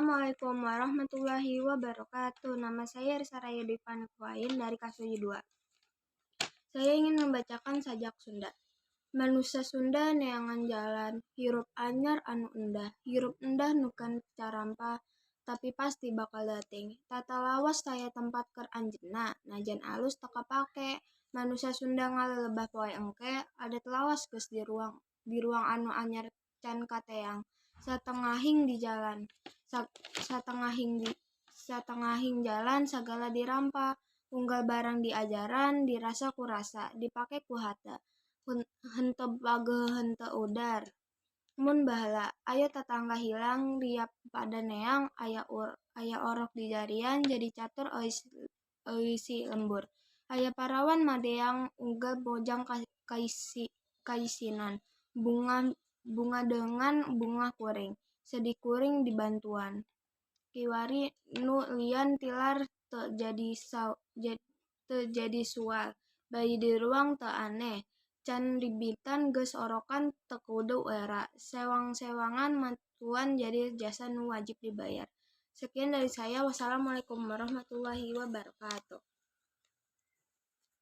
Assalamualaikum warahmatullahi wabarakatuh. Nama saya Risa Raya Dwi Panekwain dari Kasuji 2. Saya ingin membacakan sajak Sunda. Manusia Sunda neangan jalan, hirup anyar anu endah, hirup endah nukan carampa, tapi pasti bakal dating. Tata lawas saya tempat ker anjeunna, najan alus teka pake. Manusia Sunda ngalelebah poe engke, adat lawas geus di ruang anu anyar can kateang. Satengahing di jalan, satengahing jalan sagala dirampa, unggal barang diajaran, dirasa kurasa, dipake ku hata. Henteu pageuh henteu udar. Mun baheula aya tatangga hilang, riap pada neang, aya orok di jarian, jadi catur eusi lembur. Aya parawan madeang, unggal bojang kaisinan. Bunga dengan bunga kuring, sedih kuring dibantuan. Kiwari nu lian tilar teu jadi sual, bayi di ruang teu aneh, can ribitan geus orokan teu kudu era, sewang-sewangan matuan jadi jasa nu wajib dibayar. Sekian dari saya, wassalamualaikum warahmatullahi wabarakatuh.